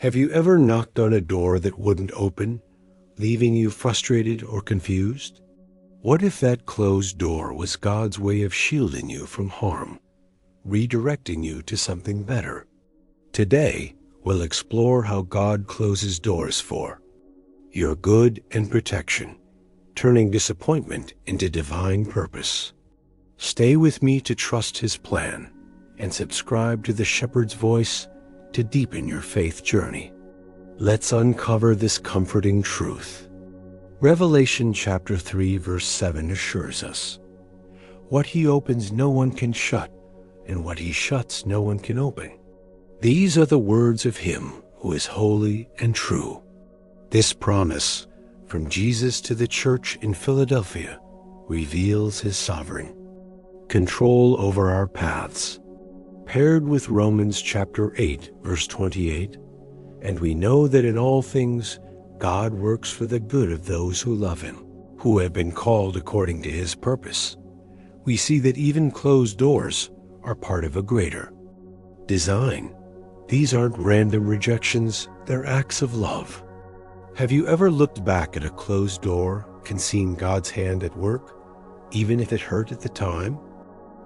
Have you ever knocked on a door that wouldn't open, leaving you frustrated or confused? What if that closed door was God's way of shielding you from harm, redirecting you to something better? Today, we'll explore how God closes doors for your good and protection, turning disappointment into divine purpose. Stay with me to trust His plan and subscribe to the Shepherd's Voice to deepen your faith journey. Let's uncover this comforting truth. Revelation chapter 3 verse 7 assures us, "What He opens no one can shut, and what He shuts no one can open." These are the words of Him who is holy and true. This promise from Jesus to the church in Philadelphia reveals His sovereign control over our paths, paired with Romans chapter 8 verse 28, "And we know that in all things God works for the good of those who love Him, who have been called according to His purpose." We see that even closed doors are part of a greater design. These aren't random rejections, they're acts of love. Have you ever looked back at a closed door and seen God's hand at work, even if it hurt at the time?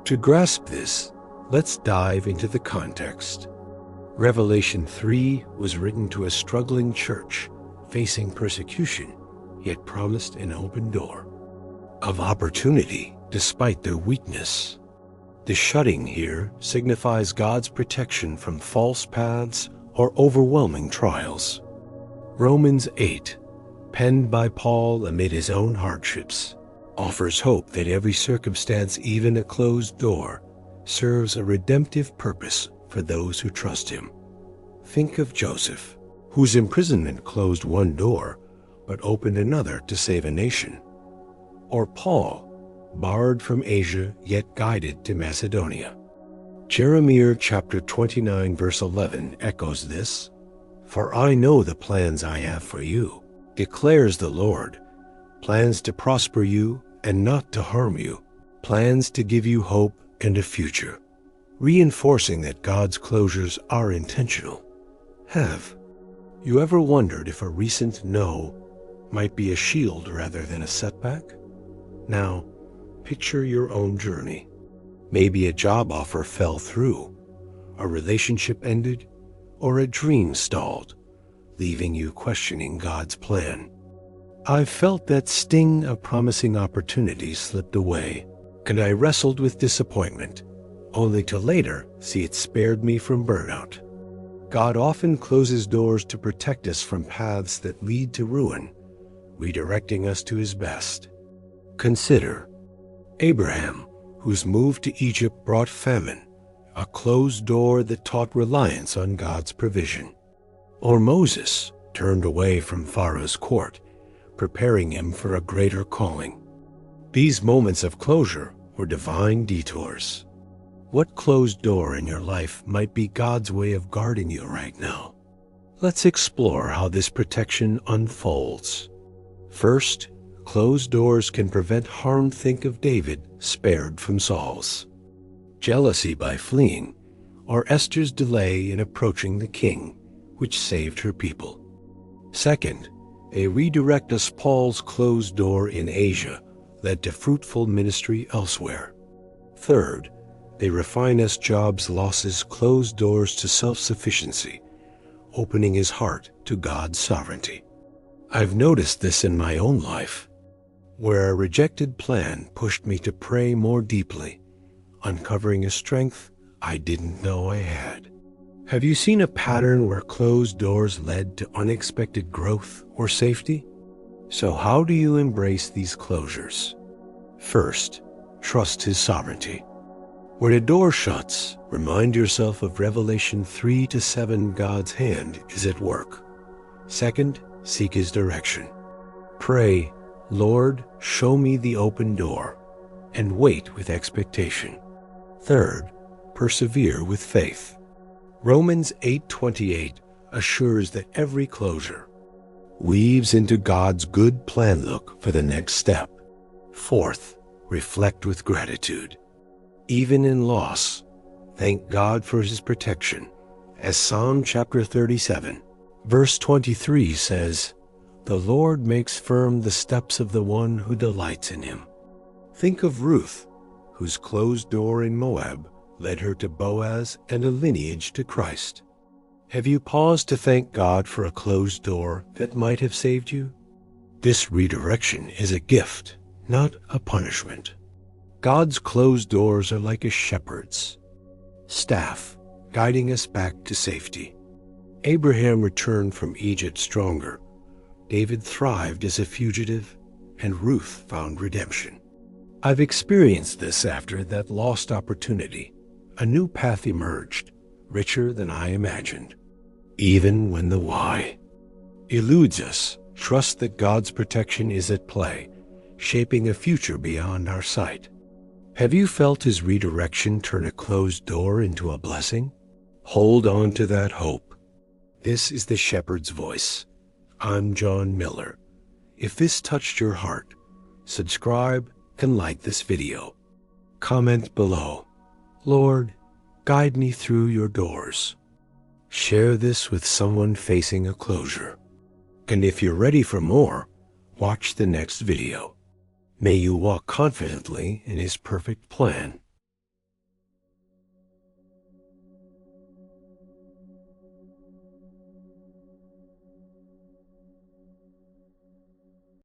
To grasp this, let's dive into the context. Revelation 3 was written to a struggling church facing persecution, yet promised an open door of opportunity despite their weakness. The shutting here signifies God's protection from false paths or overwhelming trials. Romans 8, penned by Paul amid his own hardships, offers hope that every circumstance, even a closed door, serves a redemptive purpose for those who trust Him. Think of Joseph, whose imprisonment closed one door but opened another to save a nation. Or Paul, barred from Asia yet guided to Macedonia. Jeremiah chapter 29 verse 11 echoes this, "For I know the plans I have for you, declares the Lord, plans to prosper you and not to harm you, plans to give you hope and a future," reinforcing that God's closures are intentional. Have you ever wondered if a recent no might be a shield rather than a setback? Now, picture your own journey. Maybe a job offer fell through, a relationship ended, or a dream stalled, leaving you questioning God's plan. I've felt that sting of promising opportunities slipped away, and I wrestled with disappointment, only to later see it spared me from burnout. God often closes doors to protect us from paths that lead to ruin, redirecting us to His best. Consider Abraham, whose move to Egypt brought famine, a closed door that taught reliance on God's provision. Or Moses, turned away from Pharaoh's court, preparing him for a greater calling. These moments of closure were divine detours. What closed door in your life might be God's way of guarding you right now? Let's explore how this protection unfolds. First, closed doors can prevent harm. Think of David, spared from Saul's jealousy by fleeing, or Esther's delay in approaching the king, which saved her people. Second, they redirect us. Paul's closed door in Asia led to fruitful ministry elsewhere. Third, they refine us. Job's losses closed doors to self-sufficiency, opening his heart to God's sovereignty. I've noticed this in my own life, where a rejected plan pushed me to pray more deeply, uncovering a strength I didn't know I had. Have you seen a pattern where closed doors led to unexpected growth or safety? So how do you embrace these closures? First, trust His sovereignty. When a door shuts, remind yourself of Revelation 3-7. God's hand is at work. Second, seek His direction. Pray, "Lord, show me the open door," and wait with expectation. Third, persevere with faith. Romans 8:28 assures that every closure weaves into God's good plan. Look for the next step. Fourth, reflect with gratitude. Even in loss, thank God for His protection, as Psalm chapter 37 Verse 23 says, "The Lord makes firm the steps of the one who delights in him." Think of Ruth, whose closed door in Moab led her to Boaz and a lineage to Christ. Have you paused to thank God for a closed door that might have saved you? This redirection is a gift, not a punishment. God's closed doors are like a shepherd's staff, guiding us back to safety. Abraham returned from Egypt stronger. David thrived as a fugitive, and Ruth found redemption. I've experienced this after that lost opportunity. A new path emerged, richer than I imagined. Even when the why eludes us, trust that God's protection is at play, shaping a future beyond our sight. Have you felt his redirection turn a closed door into a blessing? Hold on to that hope. This is the Shepherd's Voice. I'm John Miller. If this touched your heart, subscribe and like this video. Comment below, "Lord, guide me through your doors." Share this with someone facing a closure. And if you're ready for more, watch the next video. May you walk confidently in his perfect plan.